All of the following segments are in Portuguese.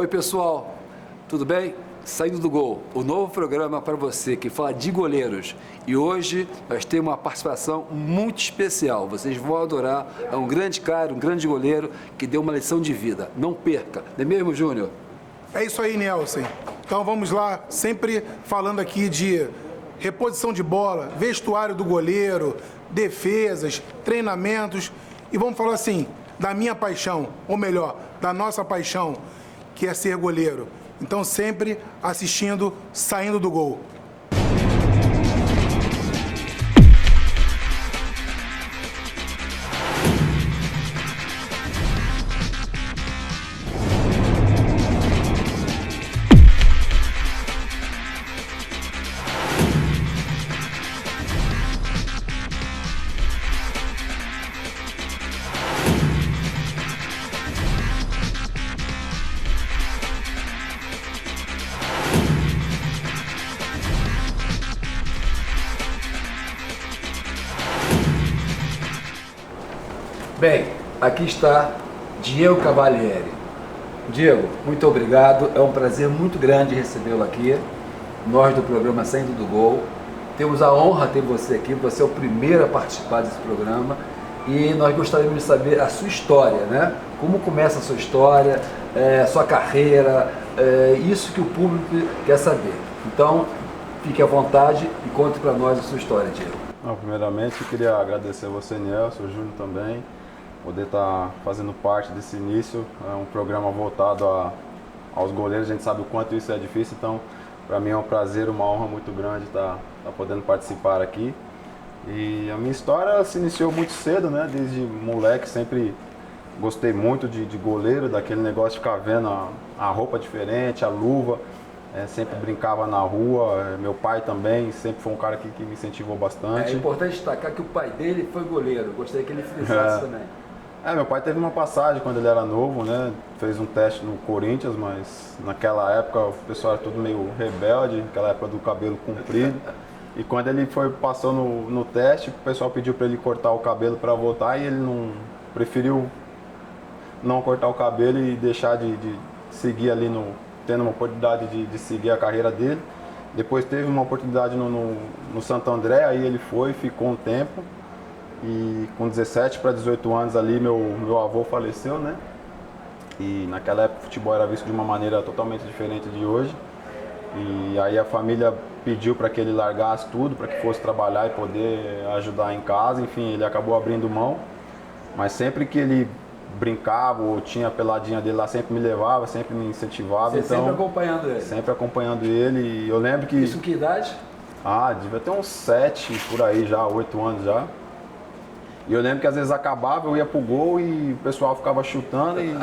Oi pessoal, tudo bem? Saindo do Gol, o novo programa para você que fala de goleiros. E hoje nós temos uma participação muito especial, vocês vão adorar. É um grande cara, um grande goleiro que deu uma lição de vida. Não perca, não é mesmo, Júnior? É isso aí, Nelson. Então vamos lá, sempre falando aqui de reposição de bola, vestuário do goleiro, defesas, treinamentos. E vamos falar assim, da minha paixão, ou melhor, da nossa paixão, que é ser goleiro. Então sempre assistindo Saindo do Gol. Bem, aqui está Diego Cavalieri. Diego, muito obrigado, é um prazer muito grande recebê-lo aqui. Nós do programa Saindo do Gol temos a honra de ter você aqui, você é o primeiro a participar desse programa e nós gostaríamos de saber a sua história, né? Como começa a sua história, sua carreira, isso que o público quer saber. Então, fique à vontade e conte para nós a sua história, Diego. Primeiramente, eu queria agradecer a você, Nelson, o Júnior também, poder estar fazendo parte desse início. É um programa voltado aos goleiros, a gente sabe o quanto isso é difícil, então para mim é um prazer, uma honra muito grande estar podendo participar aqui. E a minha história se iniciou muito cedo, né? Desde moleque sempre gostei muito de goleiro, daquele negócio de ficar vendo a roupa diferente, a luva. Sempre brincava na rua, meu pai também sempre foi um cara que me incentivou bastante. É importante destacar que o pai dele foi goleiro, gostaria que ele frisasse também. Meu pai teve uma passagem quando ele era novo, né? Fez um teste no Corinthians, mas naquela época o pessoal era tudo meio rebelde, naquela época do cabelo comprido. E quando ele passou no teste, o pessoal pediu para ele cortar o cabelo para voltar e ele preferiu não cortar o cabelo e deixar de seguir ali tendo uma oportunidade de seguir a carreira dele. Depois teve uma oportunidade no Santo André, aí ele ficou um tempo. E com 17 para 18 anos ali, meu avô faleceu, né? E naquela época o futebol era visto de uma maneira totalmente diferente de hoje. E aí a família pediu para que ele largasse tudo, para que fosse trabalhar e poder ajudar em casa. Enfim, ele acabou abrindo mão. Mas sempre que ele brincava ou tinha a peladinha dele lá, sempre me levava, sempre me incentivava. Você então, sempre acompanhando ele? Sempre acompanhando ele. E eu lembro que... Isso que idade? Devia ter uns 7 por aí já, 8 anos já. E eu lembro que às vezes acabava, eu ia pro gol e o pessoal ficava chutando e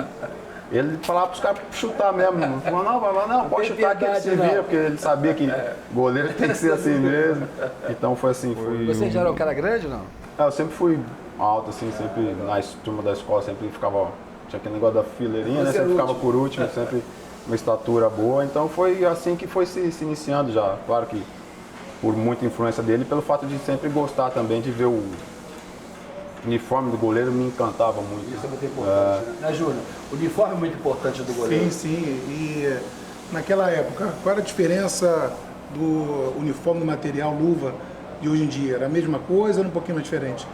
ele falava pros caras chutar mesmo. Falava, não, pode chutar que ele se vira, porque ele sabia que goleiro tem que ser assim mesmo. Então foi assim. Você já era um cara grande ou não? Eu sempre fui alto, assim, sempre na turma da escola, sempre ficava, tinha aquele negócio da fileirinha, né? Sempre ficava por último, sempre uma estatura boa. Então foi assim que foi se iniciando já. Claro que por muita influência dele, pelo fato de sempre gostar também de ver o uniforme do goleiro, me encantava muito. Isso é muito importante, né, Júnior? O uniforme é muito importante do goleiro. Sim. E naquela época, qual era a diferença do uniforme, do material, luva, de hoje em dia? Era a mesma coisa ou era um pouquinho mais diferente?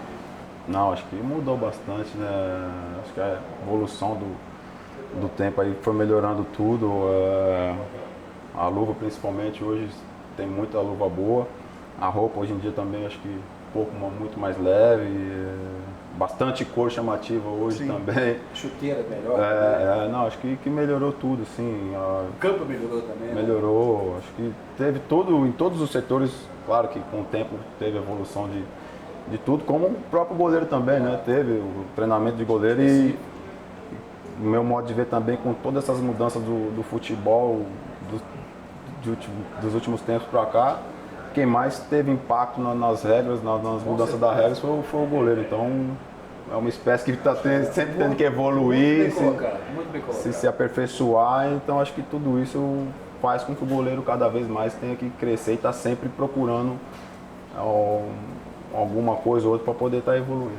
Não, acho que mudou bastante, né? Acho que a evolução do tempo aí foi melhorando tudo. A luva, principalmente, hoje tem muita luva boa. A roupa, hoje em dia, também acho que muito mais leve, bastante cor chamativa hoje. Sim. Também. Chuteira melhor? Não, acho que melhorou tudo, sim. O campo melhorou também? Melhorou, né? Acho que teve em todos os setores, claro que com o tempo teve evolução de tudo, como o próprio goleiro também, né? Teve o treinamento de goleiro e o meu modo de ver também com todas essas mudanças do futebol dos últimos tempos para cá. Quem mais teve impacto nas regras, nas mudanças das regras foi o goleiro. Então é uma espécie que está sempre tendo que evoluir, se aperfeiçoar. Então acho que tudo isso faz com que o goleiro cada vez mais tenha que crescer e está sempre procurando alguma coisa ou outra para poder estar evoluindo.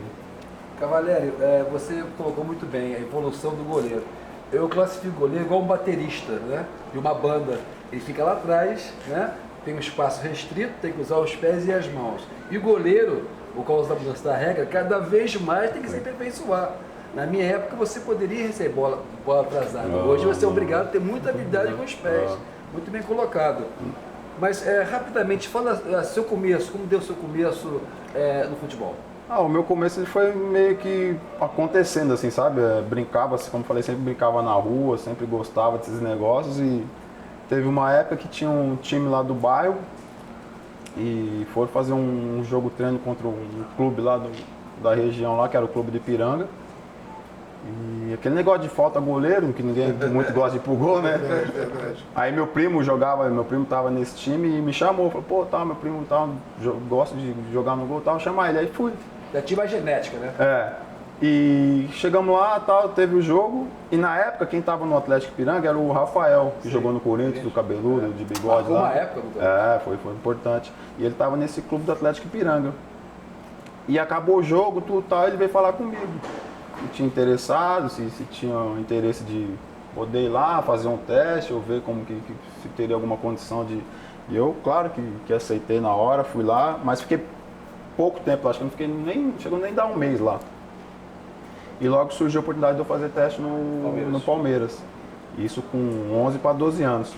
Cavalieri, você colocou muito bem a evolução do goleiro. eu classifico o goleiro igual um baterista, né? De uma banda. Ele fica lá atrás, né? Tem um espaço restrito, tem que usar os pés e as mãos. E o goleiro, por causa da mudança da regra, cada vez mais tem que se aperfeiçoar. Na minha época você poderia receber bola atrasada. Hoje você é obrigado a ter muita habilidade com os pés. Muito bem colocado. Mas rapidamente, fala seu começo, como deu o seu começo no futebol? O meu começo ele foi meio que acontecendo, assim, sabe? Brincava, assim, como falei, sempre brincava na rua, sempre gostava desses negócios e teve uma época que tinha um time lá do bairro e foram fazer um jogo treino contra um clube lá da região lá, que era o clube de Ipiranga. E aquele negócio de falta goleiro, que ninguém muito gosta de ir pro gol, né? Aí meu primo tava nesse time e me chamou, falou, pô, meu primo gosta de jogar no gol, chama ele, aí fui. Já tive a genética, né? E chegamos lá, teve o jogo, e na época quem tava no Atlético Ipiranga era o Rafael, que jogou no Corinthians, do cabeludo, de bigode lá. Uma época no Corinthians. Foi importante. E ele tava nesse clube do Atlético Ipiranga. E acabou o jogo, ele veio falar comigo. Se tinha interessado, se tinha interesse de poder ir lá, fazer um teste, ou ver como se teria alguma condição de... E eu, claro que aceitei na hora, fui lá, mas fiquei pouco tempo, acho que não fiquei chegou nem a dar um mês lá. E logo surgiu a oportunidade de eu fazer teste no Palmeiras. Isso com 11 para 12 anos.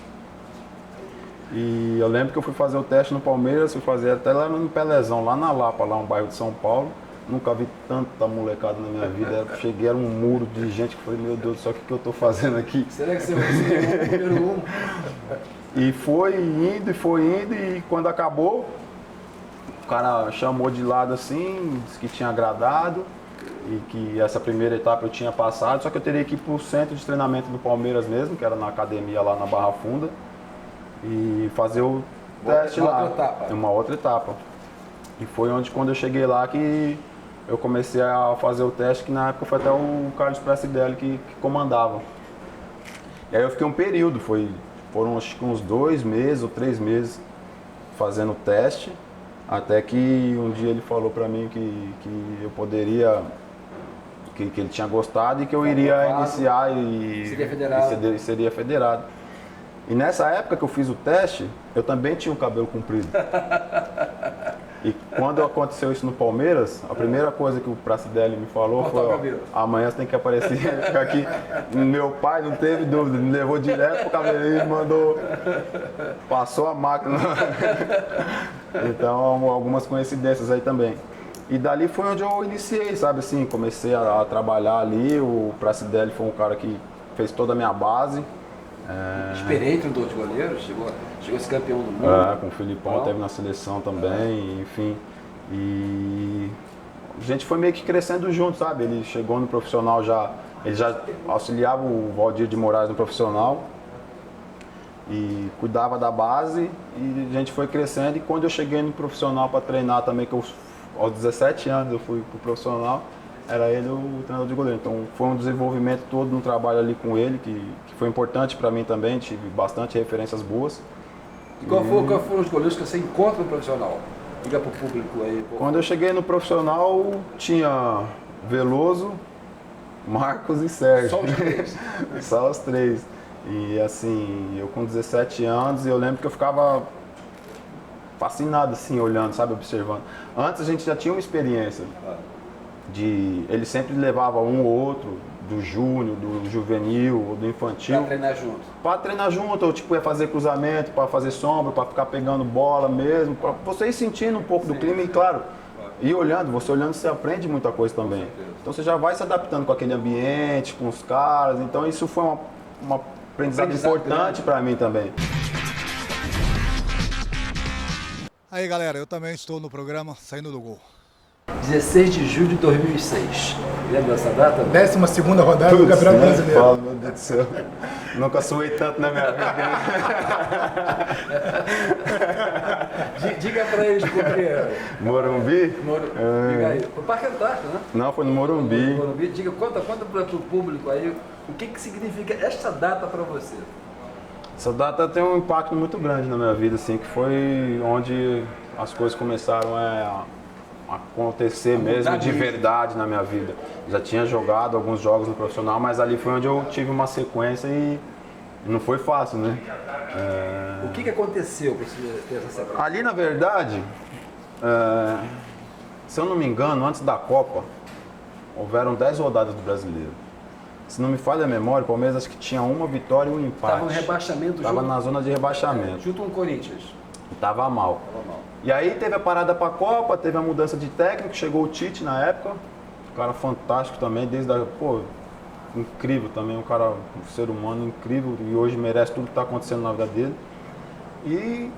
E eu lembro que eu fui fazer o teste no Palmeiras, fui fazer até lá no Pelezão, lá na Lapa, lá um bairro de São Paulo. Nunca vi tanta molecada na minha vida. Cheguei, era um muro de gente que falei, meu Deus do céu, o que eu tô fazendo aqui? Será que você vai ser o número 1? E foi indo, e quando acabou, o cara chamou de lado assim, disse que tinha agradado e que essa primeira etapa eu tinha passado, só que eu teria que ir pro centro de treinamento do Palmeiras mesmo, que era na academia lá na Barra Funda, e fazer o teste lá. Uma outra etapa. E foi quando eu cheguei lá, que eu comecei a fazer o teste, que na época foi até o Carlos Pracidelli que comandava. E aí eu fiquei um período, foram acho que uns 2 meses ou 3 meses fazendo o teste, até que um dia ele falou pra mim que eu poderia, que ele tinha gostado e que eu iria iniciar e seria federado. E nessa época que eu fiz o teste, eu também tinha o cabelo comprido. E quando aconteceu isso no Palmeiras, a primeira coisa que o Pracidelli me falou foi, amanhã você tem que aparecer aqui. Meu pai não teve dúvida, me levou direto pro cabeleireiro e mandou, passou a máquina. Então, algumas coincidências aí também. E dali foi onde eu iniciei, sabe assim, comecei a trabalhar ali, o Pracidelli foi um cara que fez toda a minha base. Experiente no de goleiro, chegou a ser campeão do mundo. Com o Filipão, teve na seleção também, enfim. E a gente foi meio que crescendo junto, sabe? Ele chegou no profissional ele já auxiliava o Valdir de Moraes no profissional e cuidava da base, e a gente foi crescendo. E quando eu cheguei no profissional para treinar também, que aos 17 anos eu fui pro profissional, era ele o treinador de goleiro. Então foi um desenvolvimento todo no trabalho ali com ele, que foi importante para mim também, tive bastante referências boas. E qual foram os goleiros que você encontra no profissional? Diga para o público aí. Quando eu cheguei no profissional, tinha Veloso, Marcos e Sérgio. Só os 3? Só os 3. E assim, eu com 17 anos, eu lembro que eu ficava fascinado assim, olhando, sabe, observando. Antes a gente já tinha uma experiência. Ele sempre levava um ou outro, do júnior, do juvenil ou do infantil. Pra treinar junto? Pra treinar junto, ou tipo, ia fazer cruzamento, para fazer sombra, para ficar pegando bola mesmo, para você ir sentindo um pouco do clima e, claro, ir olhando, você aprende muita coisa também. Então você já vai se adaptando com aquele ambiente, com os caras, então isso foi uma aprendizado importante para mim também. Aí galera, eu também estou no programa Saindo do Gol. 16 de julho de 2006. Lembra dessa data? 12ª rodada do Campeonato Brasileiro. Fala, meu Deus do céu. Nunca suei tanto na minha vida. Diga pra eles porque... Morumbi? Diga aí. Foi Parque Antártico, né? Não, foi no Morumbi. Diga, conta para o público aí o que significa esta data para você. Essa data tem um impacto muito grande na minha vida, assim, que foi onde as coisas começaram a acontecer mesmo de verdade na minha vida. Já tinha jogado alguns jogos no profissional, mas ali foi onde eu tive uma sequência e não foi fácil, né? O que aconteceu para você ter essa sequência? Ali, na verdade, se eu não me engano, antes da Copa, houveram 10 rodadas do Brasileiro. Se não me falha a memória, o Palmeiras acho que tinha uma vitória e um empate. Estava no rebaixamento. Estava na zona de rebaixamento. Junto com o Corinthians. Estava mal. E aí teve a parada para a Copa, teve a mudança de técnico, chegou o Tite na época. Um cara fantástico também, desde a... Pô, incrível também, um cara, um ser humano incrível e hoje merece tudo que está acontecendo na vida dele. E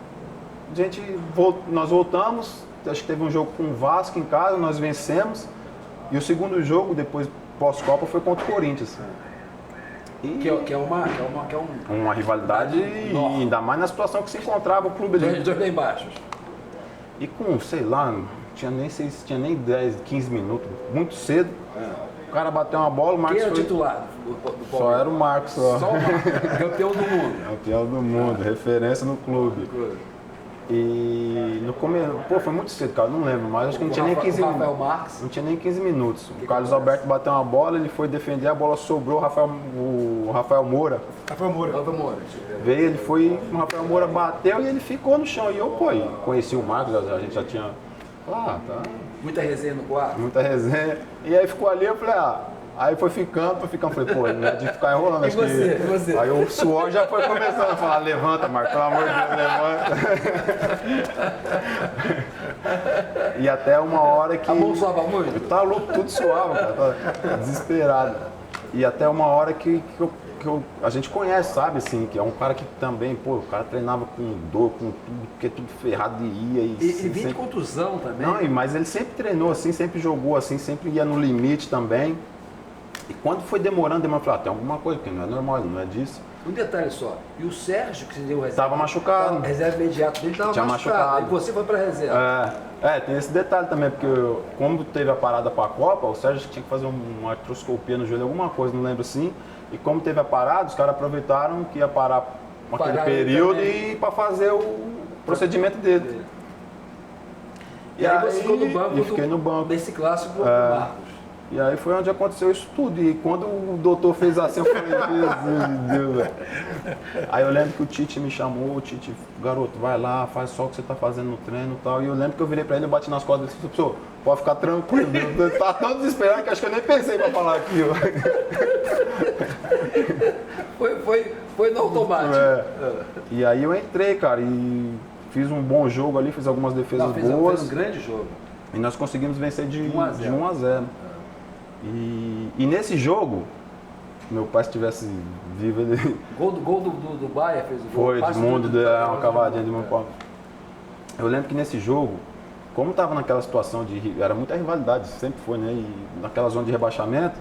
nós voltamos, acho que teve um jogo com o Vasco em casa, nós vencemos. E o segundo jogo, depois pós-Copa, foi contra o Corinthians. Que é uma rivalidade, e ainda mais na situação que se encontrava o clube ali. Dois bem baixos. E com, sei lá, tinha nem 10, 15 minutos, muito cedo. O cara bateu uma bola, o Marcos Quem era o titular do Só Palmeiras? era o Marcos. Só o Marcos, campeão do mundo. Campeão do mundo, referência no clube. E no começo, foi muito cedo, cara, não lembro, mas acho que não tinha nem 15 minutos. Rafael Marques. Não tinha nem 15 minutos. O Carlos Alberto bateu uma bola, ele foi defender, a bola sobrou, o Rafael Moura. Rafael Moura. Veio, ele foi, o Rafael Moura bateu e ele ficou no chão. E eu, conheci o Marcos, a gente já tinha. Tá. Muita resenha no quarto. Muita resenha. E aí ficou ali, eu falei, aí foi ficando, falei, pô, não é de ficar enrolando. E você? Aí o suor já foi começando a falar, levanta, Marcos, pelo amor de Deus, levanta. E até uma hora que... A mão suava muito? Tá louco, tudo suava, cara, tá desesperado. E até uma hora que a gente conhece, sabe, assim, que é um cara que também, o cara treinava com dor, com tudo, porque tudo ferrado ia. E vinha sempre... de contusão também. Não, mas ele sempre treinou assim, sempre jogou assim, sempre ia no limite também. E quando foi demorando, eu falei, tem alguma coisa, porque não é normal, não é disso. Um detalhe só, e o Sérgio, que se deu reserva... Estava machucado. A reserva imediata dele estava machucado. E você foi para a reserva. Tem esse detalhe também, porque como teve a parada para a Copa, o Sérgio tinha que fazer uma artroscopia no joelho, alguma coisa, não lembro assim. E como teve a parada, os caras aproveitaram que ia parar aquele período e para fazer o procedimento dele. E aí você ficou no banco, fiquei no banco desse clássico do Marcos. E aí foi onde aconteceu isso tudo. E quando o doutor fez assim, eu falei, Jesus de Deus, velho. Aí eu lembro que o Tite me chamou, garoto, vai lá, faz só o que você tá fazendo no treino e tal. E eu lembro que eu virei pra ele, eu bati nas costas e disse, professor, pode ficar tranquilo, eu tava tão desesperado que acho que eu nem pensei pra falar aquilo. Foi no automático. E aí eu entrei, cara, e fiz um bom jogo ali, fiz algumas defesas boas. Fez um grande jogo. E nós conseguimos vencer de 1 a 0. E nesse jogo, meu pai, se estivesse vivo, ele... Gol do Baia fez o gol. Foi, Edmundo, uma cavadinha de meu pai. Eu lembro que nesse jogo, como estava naquela situação era muita rivalidade, sempre foi, né? E naquela zona de rebaixamento,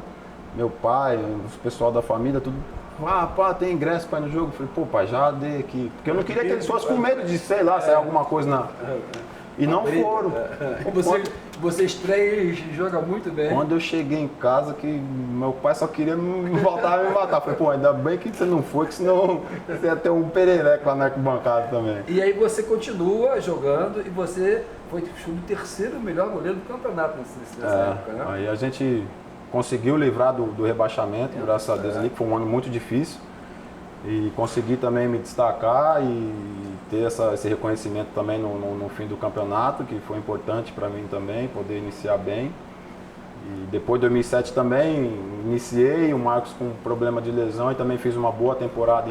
meu pai, o pessoal da família, tudo... tem ingresso para ir no jogo? Eu falei, pai, já dei aqui. Porque eu não queria que eles fossem com medo de, sei lá, sair alguma coisa na... E não foram. Você estreia e joga muito bem. Quando eu cheguei em casa, que meu pai só queria voltar a me matar. Falei, ainda bem que você não foi, que senão você ia ter um perereco lá na arquibancada também. E aí você continua jogando e você foi o terceiro melhor goleiro do campeonato nessa época, né? Aí a gente conseguiu livrar do rebaixamento, graças a Deus ali, que foi um ano muito difícil. E consegui também me destacar e ter esse reconhecimento também no fim do campeonato, que foi importante para mim também, poder iniciar bem. E depois de 2007 também iniciei, o Marcos com problema de lesão e também fiz uma boa temporada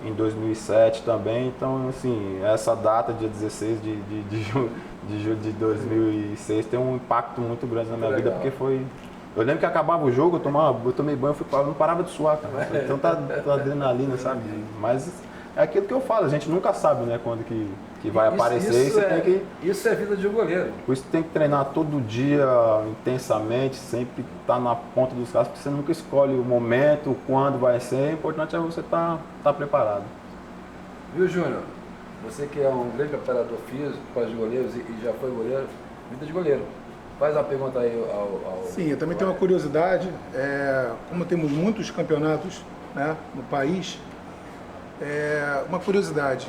em 2007 também. Então, assim, essa data, dia 16 de julho de 2006, tem um impacto muito grande na minha vida, porque foi... Eu lembro que acabava o jogo, eu tomei banho, eu não parava de suar, cara. Então tá adrenalina, sabe? Mas é aquilo que eu falo, a gente nunca sabe, né, quando que vai aparecer. Isso é vida de um goleiro. Por isso tem que treinar todo dia, intensamente, sempre estar na ponta dos caras, porque você nunca escolhe o momento, quando vai ser. O importante é você estar preparado. Viu, Júnior? Você que é um grande preparador físico para os goleiros e já foi goleiro, vida de goleiro. Faz uma pergunta aí ao... Sim, eu também tenho uma curiosidade. Como temos muitos campeonatos, né, no país, uma curiosidade.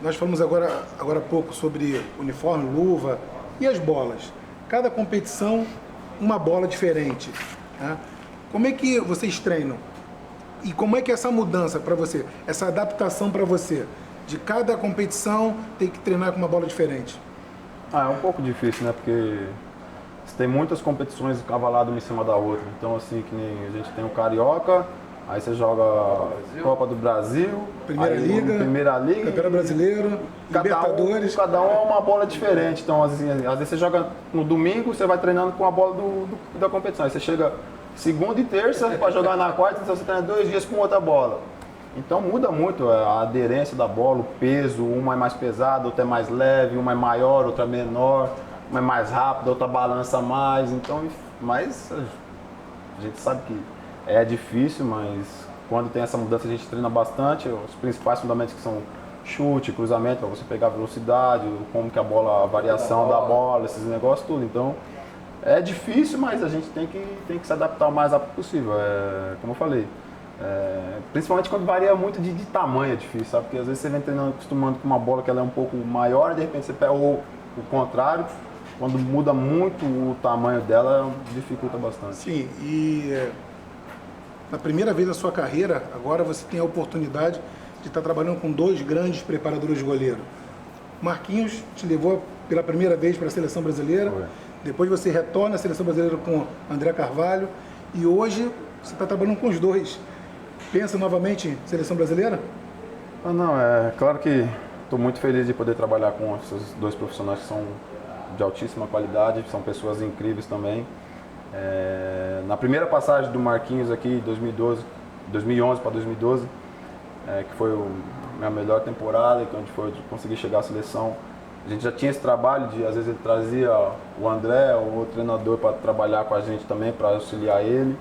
Nós falamos agora há pouco sobre uniforme, luva, E as bolas? Cada competição, uma bola diferente. Né? Como é que vocês treinam? E como é que é essa mudança para você, essa adaptação para você? De cada competição ter que treinar com uma bola diferente? É um pouco difícil, né? Porque você tem muitas competições cavaladas uma em cima da outra. Então, assim, que nem a gente tem o Carioca, aí você joga Copa do Brasil, Primeira aí, Liga, Primeira Liga, Campeonato Brasileiro, Libertadores. Cada um é uma bola diferente. Então, assim, às vezes você joga no domingo, você vai treinando com a bola da competição. Aí você chega segunda e terça para jogar na quarta, então você treina 2 dias com outra bola. Então muda muito a aderência da bola, o peso, uma é mais pesada, outra é mais leve, uma é maior, outra é menor, uma é mais rápida, outra balança mais. Então, mas a gente sabe que é difícil, mas quando tem essa mudança a gente treina bastante. Os principais fundamentos que são chute, cruzamento, para você pegar a velocidade, como que a bola, a variação da bola, esses negócios tudo. Então é difícil, mas a gente tem que se adaptar o mais rápido possível. Como eu falei, principalmente quando varia muito de tamanho é difícil, sabe? Porque às vezes você vem treinando, acostumando com uma bola que ela é um pouco maior, de repente você pega o contrário, quando muda muito o tamanho dela, dificulta bastante. Sim, e na primeira vez da sua carreira, agora você tem a oportunidade de estar trabalhando com 2 grandes preparadores de goleiro. Marquinhos te levou pela primeira vez para a seleção brasileira, depois você retorna à seleção brasileira com André Carvalho e hoje você está trabalhando com os 2. Pensa novamente em seleção brasileira? Não, é claro que estou muito feliz de poder trabalhar com esses 2 profissionais que são de altíssima qualidade, são pessoas incríveis também. Na primeira passagem do Marquinhos aqui, 2011 para 2012, que foi a minha melhor temporada, onde foi conseguir chegar à seleção, a gente já tinha esse trabalho de, às vezes ele trazia o André, o outro treinador, para trabalhar com a gente também, para auxiliar ele.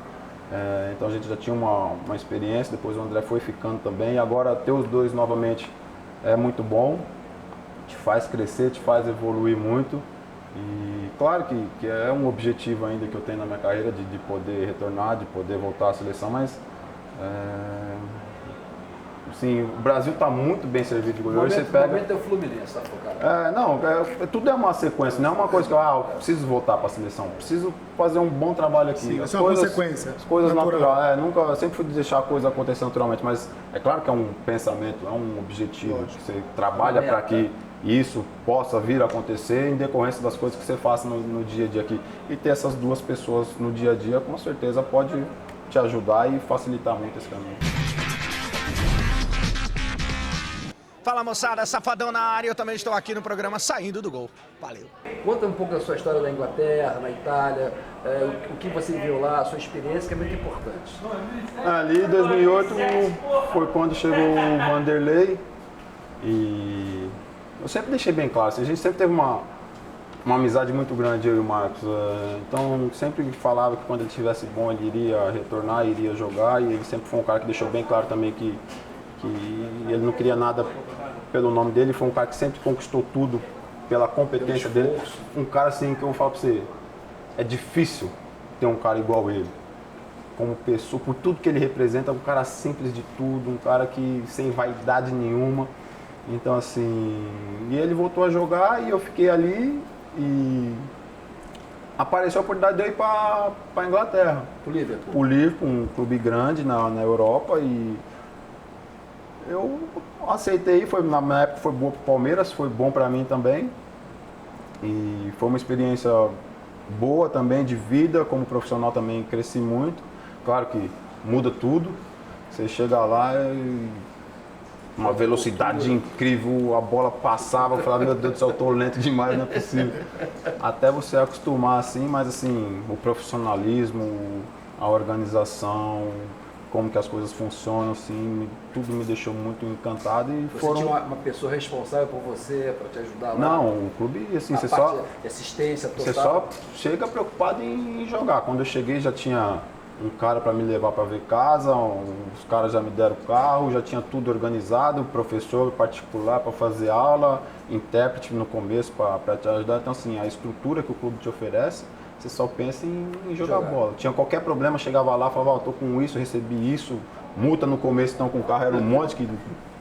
Então a gente já tinha uma experiência, depois o André foi ficando também, e agora ter os 2 novamente é muito bom, te faz crescer, te faz evoluir muito. E claro que é um objetivo ainda que eu tenho na minha carreira de poder retornar, de poder voltar à seleção, mas sim, o Brasil está muito bem servido de goleiro. Você pega... O momento é o Fluminense, tá focado? Tudo é uma sequência, não é uma coisa que eu preciso voltar para a seleção, preciso fazer um bom trabalho aqui. Sim, isso é uma consequência. As coisas naturais. Eu sempre fui deixar a coisa acontecer naturalmente, mas é claro que é um pensamento, é um objetivo, que você trabalha para que isso possa vir a acontecer em decorrência das coisas que você faça no dia a dia aqui. E ter essas 2 pessoas no dia a dia, com certeza, pode te ajudar e facilitar muito esse caminho. Fala moçada, Safadão na área, eu também estou aqui no programa Saindo do Gol. Valeu. Conta um pouco da sua história na Inglaterra, na Itália, o que você viu lá, a sua experiência, que é muito importante. Ali em 2008 foi quando chegou o Vanderlei e eu sempre deixei bem claro, a gente sempre teve uma amizade muito grande, eu e o Marcos. Então sempre falava que quando ele estivesse bom ele iria retornar, iria jogar, e ele sempre foi um cara que deixou bem claro também que ele não queria nada pelo nome dele, foi um cara que sempre conquistou tudo pela competência dele. Um cara assim que eu falo pra você, é difícil ter um cara igual ele. Como pessoa, por tudo que ele representa, um cara simples de tudo, um cara que sem vaidade nenhuma. Então assim, e ele voltou a jogar e eu fiquei ali e apareceu a oportunidade de eu ir para Inglaterra. Pro Liverpool, um clube grande na Europa, e eu aceitei. Na época foi boa pro Palmeiras, foi bom para mim também. E foi uma experiência boa também de vida, como profissional também cresci muito. Claro que muda tudo. Você chega lá e uma velocidade incrível, a bola passava, eu falava, meu Deus do céu, eu tô lento demais, não é possível. Até você acostumar assim, mas assim, o profissionalismo, a organização, como que as coisas funcionam, assim, tudo me deixou muito encantado. E você tinha uma pessoa responsável por você, para te ajudar lá? Não, o clube, assim, você só... assistência total? Você só chega preocupado em jogar. Quando eu cheguei já tinha um cara para me levar para ver casa, os caras já me deram carro, já tinha tudo organizado, professor particular para fazer aula, intérprete no começo para te ajudar. Então assim, a estrutura que o clube te oferece, você só pensa em jogar bola. Tinha qualquer problema, chegava lá, falava, tô com isso, recebi isso, multa no começo, então com o carro era um monte que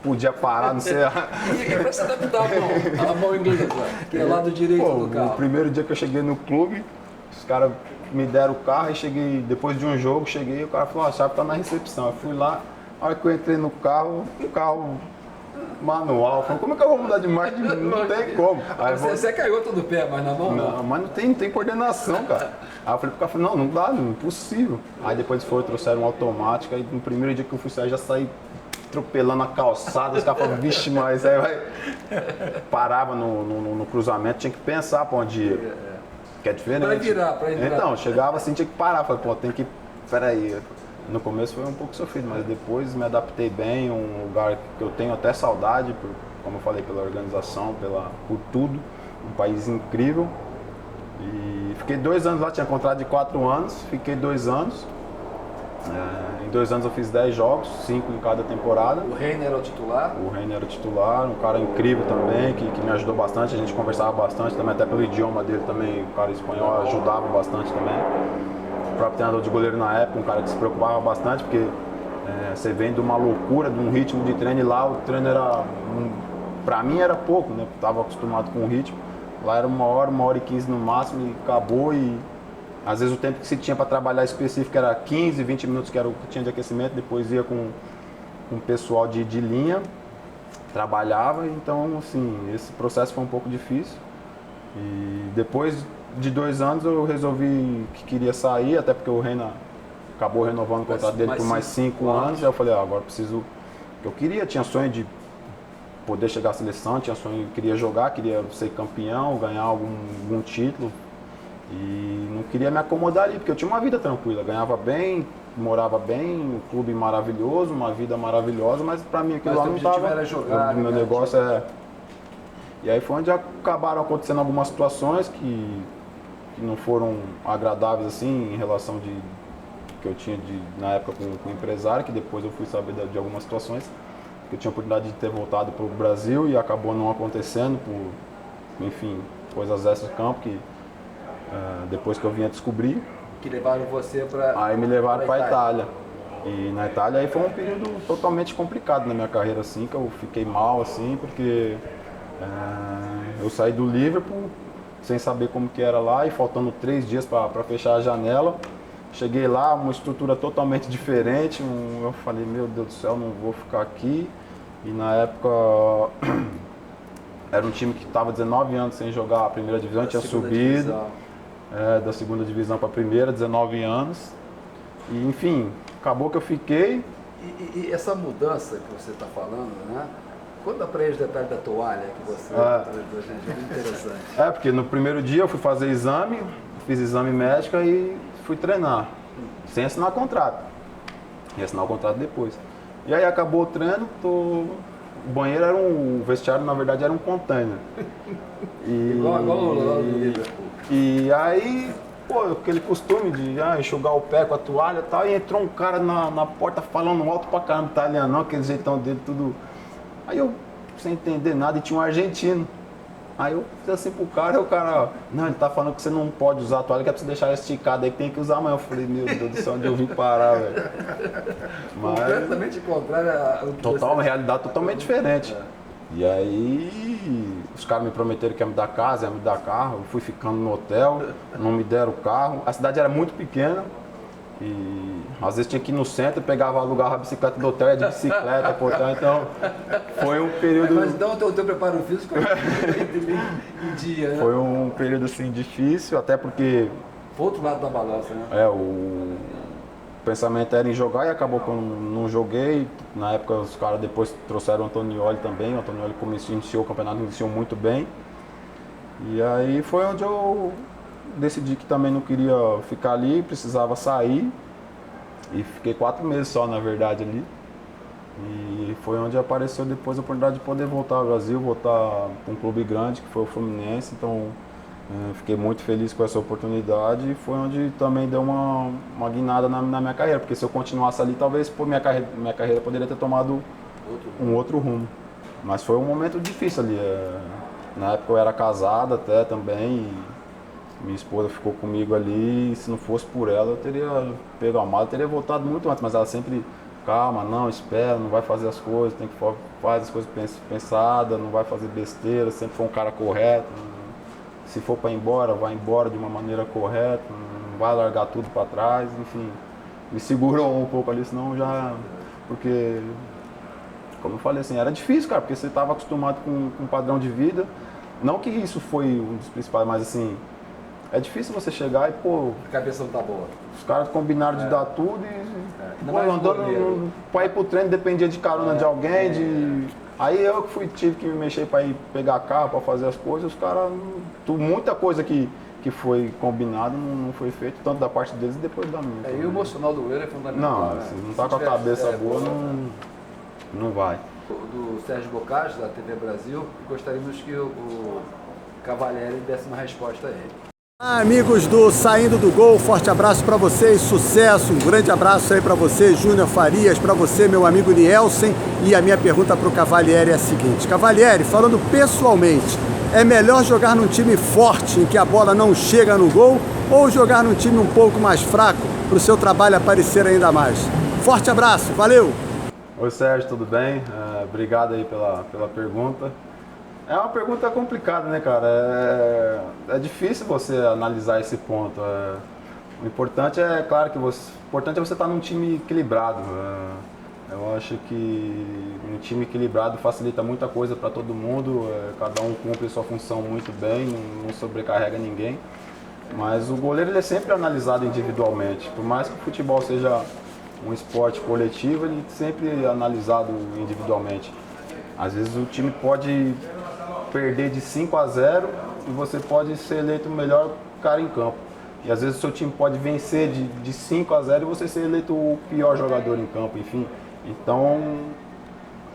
podia parar, não sei. E pra se adaptar a mão inglesa, que é lado direito Pô, do o carro. primeiro dia que eu cheguei no clube, os caras me deram o carro e cheguei, depois de um jogo, cheguei e o cara falou, a chave tá na recepção. Eu fui lá, a hora que eu entrei no carro, um carro manual. Eu falei, como é que eu vou mudar de marcha? Não tem como. Aí Você caiu todo o pé, mas na mão não, mas não tem coordenação, cara. Aí eu falei pro cara, não dá, não é impossível. Aí depois trouxeram um automático, aí no primeiro dia que eu fui sair, já saí atropelando a calçada, os caras falaram, vixe, mas aí vai. Parava no cruzamento, tinha que pensar pra onde ir. Que é diferente. Pra virar. Então, chegava assim, tinha que parar. Falei, pô, tem que. Peraí. No começo foi um pouco sofrido, mas depois me adaptei bem, um lugar que eu tenho até saudade, como eu falei, pela organização, por tudo. Um país incrível. E fiquei 2 anos lá, tinha contrato de 4 anos, fiquei 2 anos. Em 2 anos eu fiz 10 jogos, 5 em cada temporada. O Reiner era o titular? O Reiner era o titular, um cara incrível também, que me ajudou bastante, a gente conversava bastante também, até pelo idioma dele também, o cara espanhol ajudava bastante também. O próprio treinador de goleiro na época, um cara que se preocupava bastante, porque você vem de uma loucura, de um ritmo de treino, e lá o treino era, pra mim era pouco, né, estava acostumado com o ritmo. Lá era 1 hora e 15 no máximo e acabou, e às vezes o tempo que se tinha para trabalhar específico era 15, 20 minutos, que era o que tinha de aquecimento, depois ia com o pessoal de linha, trabalhava, então assim, esse processo foi um pouco difícil. E depois de 2 anos eu resolvi que queria sair, até porque o Reina acabou renovando o contrato dele por mais 5 anos, aí eu falei, agora preciso, que eu tinha sonho de poder chegar à seleção, tinha sonho, queria jogar, queria ser campeão, ganhar algum título. E não queria me acomodar ali, porque eu tinha uma vida tranquila, ganhava bem, morava bem, um clube maravilhoso, uma vida maravilhosa, mas pra mim aquilo lá não estava. Era jogar, meu negócio E aí foi onde acabaram acontecendo algumas situações que não foram agradáveis assim, em relação que eu tinha na época com o empresário, que depois eu fui saber de algumas situações, que eu tinha a oportunidade de ter voltado para o Brasil e acabou não acontecendo por, enfim, coisas extras do campo que depois que eu vim a descobrir. Que levaram você para. Aí me levaram para a Itália. E na Itália aí foi um período totalmente complicado na minha carreira, assim, que eu fiquei mal, assim, porque eu saí do Liverpool sem saber como que era lá e faltando 3 dias para fechar a janela. Cheguei lá, uma estrutura totalmente diferente, eu falei, meu Deus do céu, não vou ficar aqui. E na época era um time que estava 19 anos sem jogar a primeira divisão, tinha subido da segunda divisão para a primeira, 19 anos. E enfim, acabou que eu fiquei. E essa mudança que você está falando, né? Conta para eles o detalhe da toalha que você trouxe, gente, é muito interessante. Porque no primeiro dia eu fui fazer exame, fiz exame médico e fui treinar, sem assinar contrato. Ia assinar o contrato depois. E aí acabou o treino, o banheiro era o vestiário na verdade era um container. Igual o Liverpool. E aí, pô, aquele costume de enxugar o pé com a toalha e tal, e entrou um cara na porta falando alto pra caramba, italiano, aquele jeitão dele, tudo. Aí eu, sem entender nada, e tinha um argentino. Aí eu fiz assim pro cara, e o cara, não, ele tá falando que você não pode usar a toalha, que é pra você deixar ela esticada aí, que tem que usar amanhã. Eu falei, meu Deus do céu, onde eu vim parar, velho. Completamente contrário ao que uma realidade totalmente diferente. E aí, os caras me prometeram que ia me dar casa, ia me dar carro, eu fui ficando no hotel, não me deram carro. A cidade era muito pequena e às vezes tinha que ir no centro, pegava, alugava a bicicleta do hotel, ia de bicicleta, portanto, então foi um período... Mas então o teu preparo físico em dia, né? Foi um período assim difícil, até porque... Foi outro lado da balança, né? O pensamento era em jogar e acabou que eu não joguei. Na época os caras depois trouxeram o Antonioli também. O Antonioli iniciou o campeonato, iniciou muito bem. E aí foi onde eu decidi que também não queria ficar ali, precisava sair. E fiquei 4 meses só, na verdade, ali. E foi onde apareceu depois a oportunidade de poder voltar ao Brasil, voltar para um clube grande, que foi o Fluminense. Então fiquei muito feliz com essa oportunidade e foi onde também deu uma guinada na minha carreira, porque se eu continuasse ali, talvez minha carreira poderia ter tomado um outro rumo. Mas foi um momento difícil ali. Na época eu era casado até também, e minha esposa ficou comigo ali, e se não fosse por ela eu teria pego a mala, teria voltado muito antes, mas ela sempre calma, não, espera, não vai fazer as coisas, tem que fazer as coisas pensadas, não vai fazer besteira, sempre foi um cara correto. Se for para ir embora, vai embora de uma maneira correta, não vai largar tudo para trás, enfim. Me segurou um pouco ali, senão já... Porque, como eu falei assim, era difícil, cara, porque você estava acostumado com um padrão de vida. Não que isso foi um dos principais, mas assim, é difícil você chegar e, pô... A cabeça não tá boa. Os caras combinaram de dar tudo e... Pô, mais andando pra ir pro treino dependia de carona de alguém, Aí eu que tive que me mexer para ir pegar carro, para fazer as coisas, os caras... Muita coisa que foi combinado não foi feito, tanto da parte deles e depois da minha. E o emocional do goleiro é fundamental. Não, né? se não tá com a cabeça boa, não vai. Do Sérgio Bocage, da TV Brasil, gostaríamos que o Cavalieri desse uma resposta a ele. Amigos do Saindo do Gol, forte abraço para vocês, sucesso, um grande abraço aí para você, Júnior Farias, para você, meu amigo Nielsen. E a minha pergunta para o Cavalieri é a seguinte: Cavalieri, falando pessoalmente, é melhor jogar num time forte, em que a bola não chega no gol, ou jogar num time um pouco mais fraco, para o seu trabalho aparecer ainda mais? Forte abraço, valeu! Oi Sérgio, tudo bem? Obrigado aí pela pergunta. É uma pergunta complicada, né, cara? É difícil você analisar esse ponto. O importante é, claro que você estar num time equilibrado. Eu acho que um time equilibrado facilita muita coisa para todo mundo. Cada um cumpre sua função muito bem, não sobrecarrega ninguém. Mas o goleiro ele é sempre analisado individualmente. Por mais que o futebol seja um esporte coletivo, ele é sempre analisado individualmente. Às vezes o time pode perder de 5-0 e você pode ser eleito o melhor cara em campo. E às vezes o seu time pode vencer de 5-0 e você ser eleito o pior jogador em campo, enfim. Então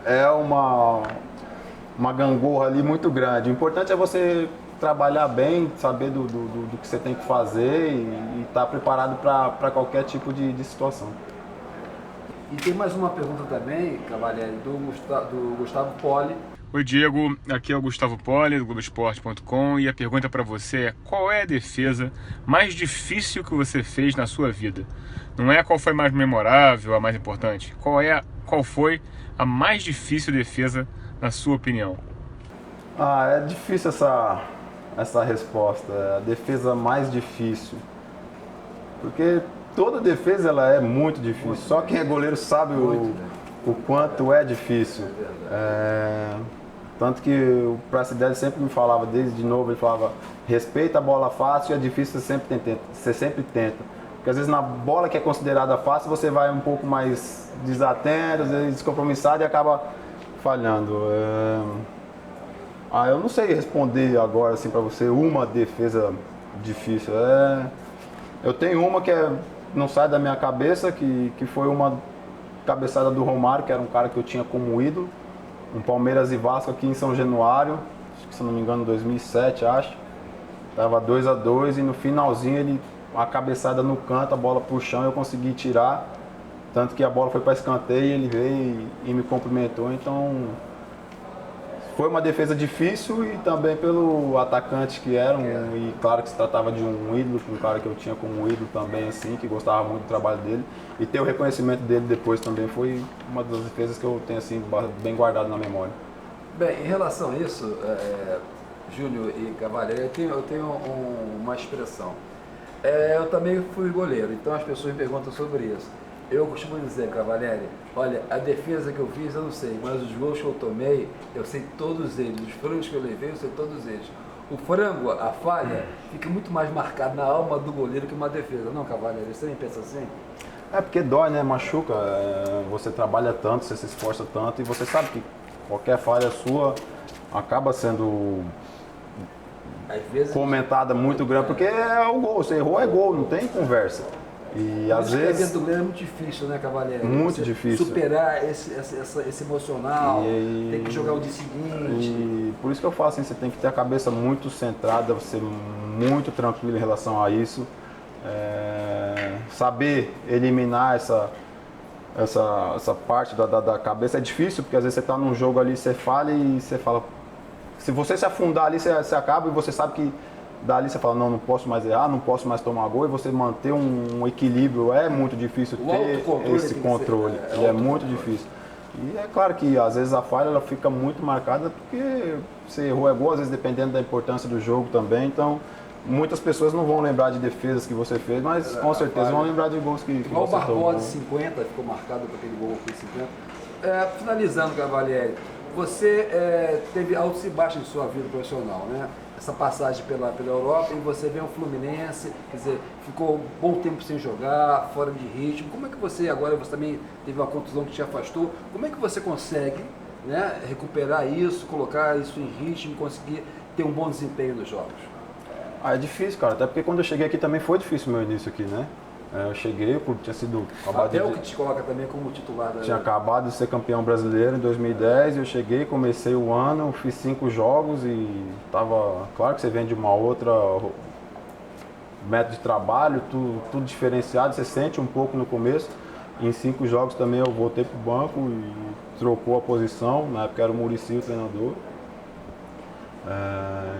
é uma gangorra ali muito grande. O importante é você trabalhar bem, saber do que você tem que fazer e estar preparado para qualquer tipo de situação. E tem mais uma pergunta também, Cavalieri, do Gustavo Poli. Oi Diego, aqui é o Gustavo Poli do Globoesporte.com e a pergunta para você é: qual é a defesa mais difícil que você fez na sua vida? Não é qual foi mais memorável, a mais importante. Qual foi a mais difícil defesa na sua opinião? É difícil essa resposta, a defesa mais difícil. Porque toda defesa ela é muito difícil, só quem é goleiro sabe o quanto é difícil. Tanto que o Pracidelli sempre me falava, desde novo, ele falava: respeita a bola fácil e a difícil você sempre tenta. Porque às vezes na bola que é considerada fácil você vai um pouco mais desatento, às vezes descompromissado e acaba falhando. Eu não sei responder agora assim para você uma defesa difícil. Eu tenho uma que não sai da minha cabeça, que foi uma cabeçada do Romário, que era um cara que eu tinha como ídolo. Um Palmeiras e Vasco aqui em São Januário, acho que, se não me engano, 2007, acho. Tava 2-2 e no finalzinho uma cabeçada no canto, a bola pro chão, eu consegui tirar. Tanto que a bola foi para escanteio e ele veio e me cumprimentou. Então foi uma defesa difícil e também pelo atacante que era, e claro que se tratava de um ídolo, um cara que eu tinha como ídolo também, assim, que gostava muito do trabalho dele. E ter o reconhecimento dele depois também foi uma das defesas que eu tenho assim, bem guardado na memória. Bem, em relação a isso, Júnior e Cavalieri, eu tenho uma expressão. Eu também fui goleiro, então as pessoas me perguntam sobre isso. Eu costumo dizer, Cavalieri, olha, a defesa que eu fiz eu não sei, mas os gols que eu tomei, eu sei todos eles. Os frangos que eu levei, eu sei todos eles. O frango, a falha, fica muito mais marcado na alma do goleiro que uma defesa. Não, Cavalieri, você nem pensa assim? Porque dói, né? Machuca. Você trabalha tanto, você se esforça tanto e você sabe que qualquer falha sua acaba sendo às vezes comentada muito grande, porque é o gol. Você errou, é gol, não tem conversa. E às vezes. Dentro do goleiro é muito difícil, né, Cavalieri? Muito difícil. Superar esse emocional, tem que jogar o dia seguinte. E por isso que eu falo assim: você tem que ter a cabeça muito centrada, você muito tranquilo em relação a isso. Saber eliminar essa parte da cabeça é difícil, porque às vezes você está num jogo ali, você falha e você fala. Se você se afundar ali, você acaba, e você sabe que dali você fala, não posso mais errar, não posso mais tomar gol, e você manter um equilíbrio é muito difícil ter esse controle, é muito difícil. E é claro que às vezes a falha ela fica muito marcada porque você errou é gol, às vezes dependendo da importância do jogo também, então muitas pessoas não vão lembrar de defesas que você fez, mas com certeza vão lembrar de gols que igual você tomou. o Barbosa de 50, ficou marcado por aquele gol de 50. Finalizando, Cavalieri, você teve altos e baixos em sua vida profissional, né? Essa passagem pela Europa, e você vem ao Fluminense, quer dizer, ficou um bom tempo sem jogar, fora de ritmo. Como é que você, agora você também teve uma contusão que te afastou, como é que você consegue, né, recuperar isso, colocar isso em ritmo, conseguir ter um bom desempenho nos jogos? É difícil, cara, até porque quando eu cheguei aqui também foi difícil o meu início aqui, né? Eu cheguei, tinha sido... Até o que te coloca também como titular. Tinha acabado de ser campeão brasileiro em 2010, eu cheguei, comecei o ano, fiz 5 jogos e tava... Claro que você vem de uma outra método de trabalho, tudo diferenciado, você sente um pouco no começo. Em 5 jogos também eu voltei pro banco e trocou a posição, na época era o Muricy o treinador.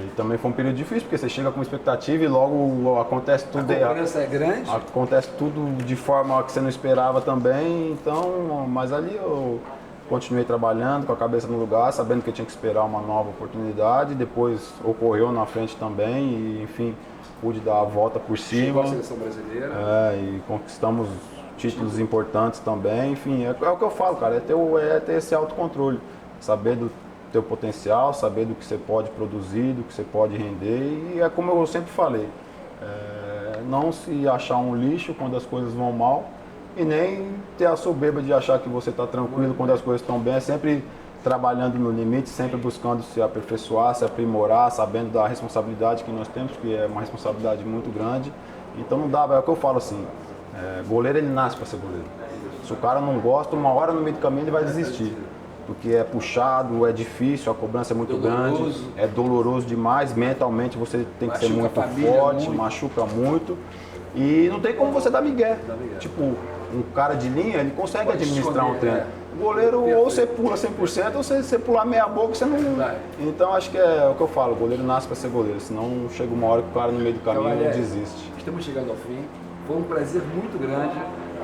E também foi um período difícil, porque você chega com expectativa e logo acontece tudo. A cobrança é grande? Acontece tudo de forma que você não esperava também, então, mas ali eu continuei trabalhando com a cabeça no lugar, sabendo que eu tinha que esperar uma nova oportunidade, depois ocorreu na frente também e, enfim, pude dar a volta por cima. Chegou a seleção brasileira. E conquistamos títulos importantes também, enfim, é o que eu falo, cara, é ter esse autocontrole, saber do teu potencial, saber do que você pode produzir, do que você pode render, e é como eu sempre falei, não se achar um lixo quando as coisas vão mal e nem ter a soberba de achar que você está tranquilo quando as coisas estão bem, é sempre trabalhando no limite, sempre buscando se aperfeiçoar, se aprimorar, sabendo da responsabilidade que nós temos, que é uma responsabilidade muito grande, então não dá, é o que eu falo assim, goleiro ele nasce para ser goleiro, se o cara não gosta, uma hora no meio do caminho ele vai desistir. Porque é puxado, é difícil, a cobrança é muito grande, é doloroso demais, mentalmente você tem que ser muito forte, machuca muito e não tem como você dar migué. Tipo, um cara de linha, ele consegue administrar um treino. O goleiro ou você pula 100% ou você pular meia boca, você não... Então acho que é o que eu falo, o goleiro nasce para ser goleiro, senão chega uma hora que o cara no meio do caminho desiste. Estamos chegando ao fim, foi um prazer muito grande.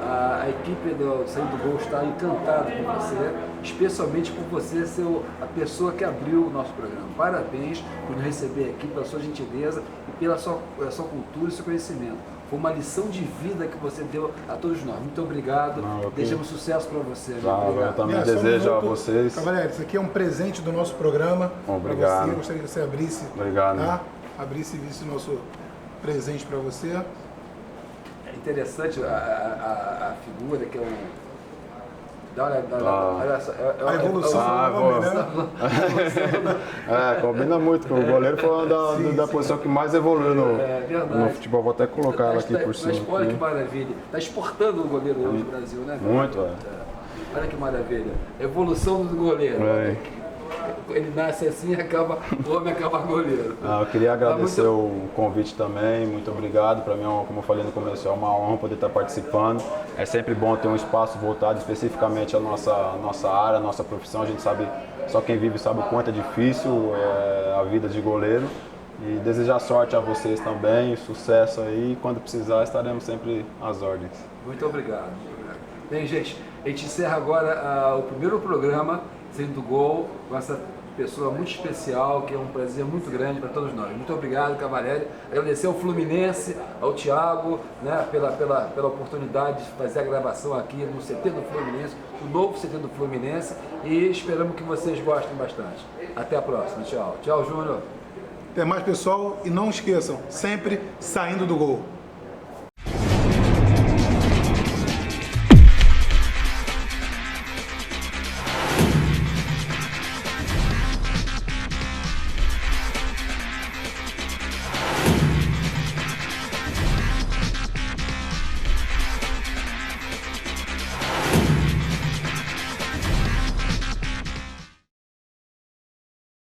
A equipe do Saindo do Gol está encantada com você, especialmente por você ser a pessoa que abriu o nosso programa. Parabéns por nos receber aqui, pela sua gentileza e pela sua cultura e seu conhecimento. Foi uma lição de vida que você deu a todos nós. Muito obrigado. Desejamos sucesso para você. Eu também desejo a vocês. Cavalieri, isso aqui é um presente do nosso programa. Obrigado. Você. Gostaria que você abrisse. Obrigado. Tá? Abrisse e visse o nosso presente para você. Interessante a figura que é olha só, a evolução do homem, né? Combina muito, porque o goleiro foi uma da posição que mais evoluiu no futebol. Vou até colocar ela aqui por cima. Olha que maravilha. Está exportando o goleiro hoje no Brasil, né? Muito, Olha que maravilha. Evolução do goleiro. Ele nasce assim e o homem acaba goleiro. Eu queria agradecer o convite também, muito obrigado. Para mim, como eu falei no começo, é uma honra poder estar participando. É sempre bom ter um espaço voltado especificamente à nossa área, à nossa profissão. A gente sabe, só quem vive sabe o quanto é difícil a vida de goleiro. E desejar sorte a vocês também, sucesso aí. Quando precisar, estaremos sempre às ordens. Muito obrigado. Bem, gente, a gente encerra agora o primeiro programa Saindo do Gol, com essa pessoa muito especial, que é um prazer muito grande para todos nós. Muito obrigado, Cavalieri. Agradecer ao Fluminense, ao Thiago, né, pela oportunidade de fazer a gravação aqui no CT do Fluminense, o novo CT do Fluminense, e esperamos que vocês gostem bastante. Até a próxima. Tchau. Tchau, Júnior. Até mais, pessoal, e não esqueçam, sempre saindo do gol.